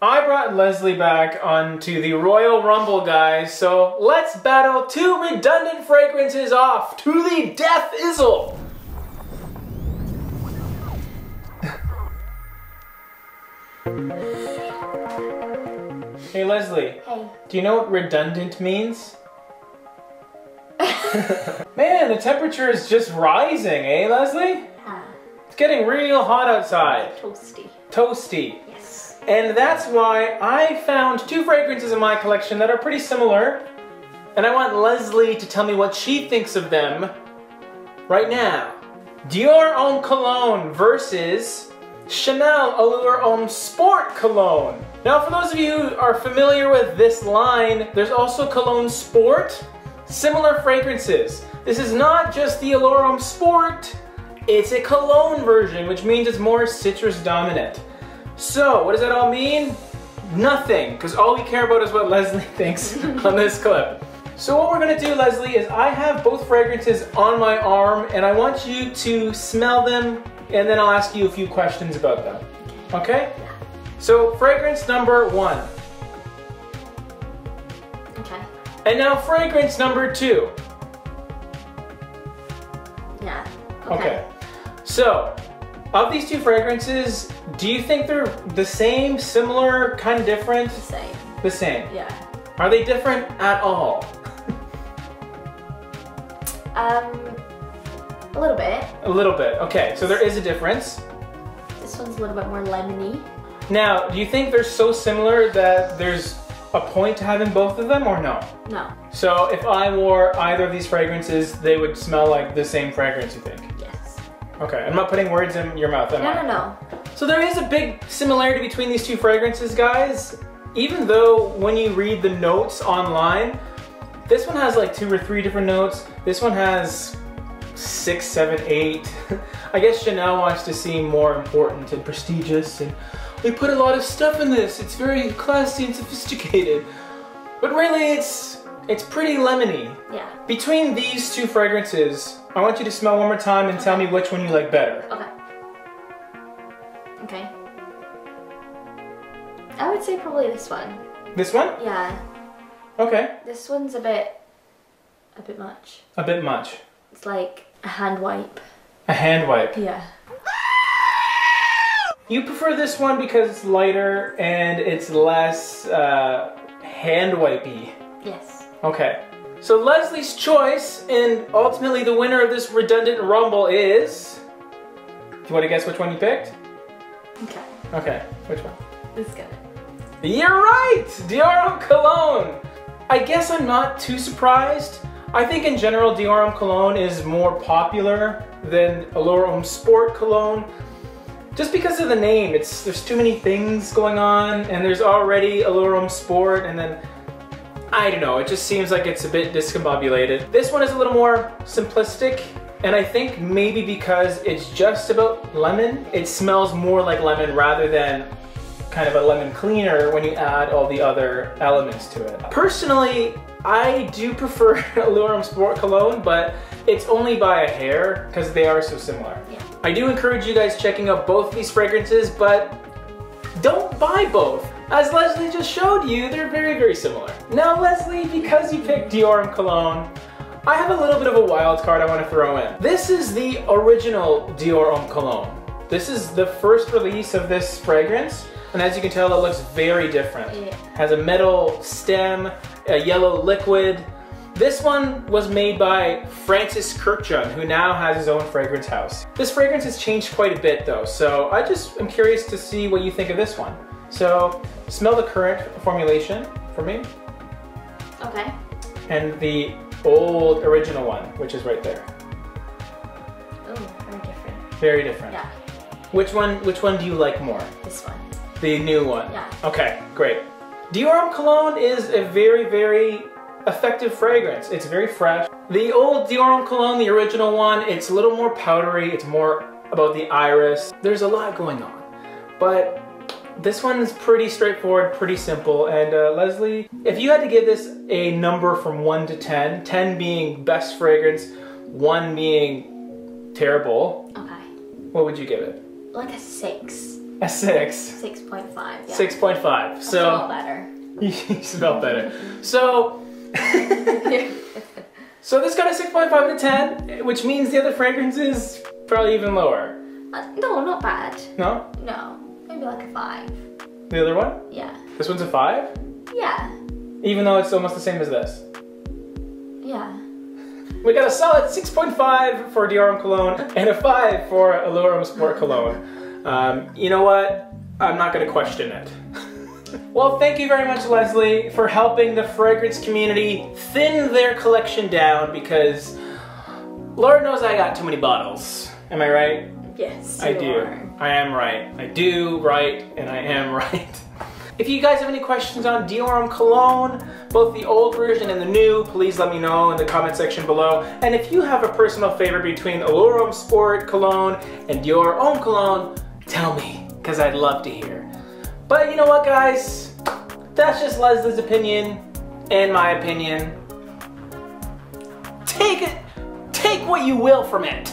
I brought Lesley back onto the Royal Rumble, guys, so let's battle 2 redundant fragrances off to the death izzle. Hey Lesley. Hey. Do you know what redundant means? Man, the temperature is just rising, eh Lesley? Yeah. It's getting real hot outside. Toasty. Toasty. Yes. And that's why I found 2 fragrances in my collection that are pretty similar. And I want Lesley to tell me what she thinks of them right now. Dior Homme Cologne versus Chanel Allure Homme Sport Cologne. Now for those of you who are familiar with this line, there's also Cologne Sport. Similar fragrances. This is not just the Allure Homme Sport, it's a cologne version, which means it's more citrus dominant. So, what does that all mean? Nothing, because all we care about is what Lesley thinks on this clip. So what we're gonna do, Lesley, is I have both fragrances on my arm and I want you to smell them and then I'll ask you a few questions about them. Okay? Yeah. So, fragrance number 1. Okay. And now fragrance number 2. Yeah. Okay. So, of these 2 fragrances, do you think they're the same, similar, kind of different? The same. The same. Yeah. Are they different at all? A little bit. A little bit. Okay, so there is a difference. This one's a little bit more lemony. Now, do you think they're so similar that there's a point to having both of them or no? No. So if I wore either of these fragrances, they would smell like the same fragrance, you think? Yes. Okay, I'm not putting words in your mouth, am I? No. So there is a big similarity between these 2 fragrances, guys. Even though when you read the notes online, this one has like 2 or 3 different notes. This one has 6, 7, 8. I guess Chanel wants to seem more important and prestigious and they put a lot of stuff in this. It's very classy and sophisticated. But really it's pretty lemony. Yeah. Between these 2 fragrances, I want you to smell one more time and tell me which one you like better. Okay. Okay. I would say probably this one. This one? Yeah. Okay. This one's a bit much. A bit much. It's like a hand wipe. A hand wipe. Yeah. You prefer this one because it's lighter and it's less hand wipey. Yes. Okay. So Lesley's choice and ultimately the winner of this redundant rumble is... Do you want to guess which one you picked? Okay. Okay, which one? This guy. You're right! Dior Homme Cologne! I guess I'm not too surprised. I think in general Dior Homme Cologne is more popular than Allure Homme Sport Cologne. Just because of the name, there's too many things going on and there's already Allure Homme Sport and then, I don't know, it just seems like it's a bit discombobulated. This one is a little more simplistic and I think maybe because it's just about lemon, it smells more like lemon rather than kind of a lemon cleaner when you add all the other elements to it. Personally, I do prefer Allure Homme Sport Cologne, but it's only by a hair because they are so similar. Yeah. I do encourage you guys checking out both these fragrances, but don't buy both. As Lesley just showed you, they're very, very similar. Now Lesley, because you picked Dior Homme Cologne, I have a little bit of a wild card I want to throw in. This is the original Dior Homme Cologne. This is the first release of this fragrance, and as you can tell, it looks very different. Yeah. Has a metal stem, a yellow liquid. This one was made by Francis Kurkdjian, who now has his own fragrance house. This fragrance has changed quite a bit though, so I just am curious to see what you think of this one. So, smell the current formulation for me. Okay. And the old original one, which is right there. Oh, very different. Very different. Yeah. Which one do you like more? This one. The new one? Yeah. Okay, great. Dior Homme Cologne is a very, very effective fragrance. It's very fresh. The old Dior Homme Cologne, the original one, it's a little more powdery. It's more about the iris. There's a lot going on. But this one is pretty straightforward, pretty simple. And Lesley, if you had to give this a number from 1 to 10, 10 being best fragrance, 1 being terrible, Okay. what would you give it? Like a 6. A 6. 6.5. Yeah. 6.5. I smell better. You smell better. So, so this got a 6.5 out of 10, which means the other fragrance is probably even lower. No, not bad. No? No, maybe like a 5. The other one? Yeah. This one's a 5? Yeah. Even though it's almost the same as this. Yeah. We got a solid 6.5 for Dior Homme Cologne and a 5 for Allure Homme Sport Cologne. You know what? I'm not going to question it. Well, thank you very much, Lesley, for helping the fragrance community thin their collection down because Lord knows I got too many bottles. Am I right? Yes, I do. I am right. I do right, and I am right. If you guys have any questions on Dior Homme Cologne, both the old version and the new, please let me know in the comment section below. And if you have a personal favorite between Allure Homme Sport Cologne and Dior Homme Cologne, tell me, because I'd love to hear. But you know what, guys? That's just Lesley's opinion and my opinion. Take what you will from it.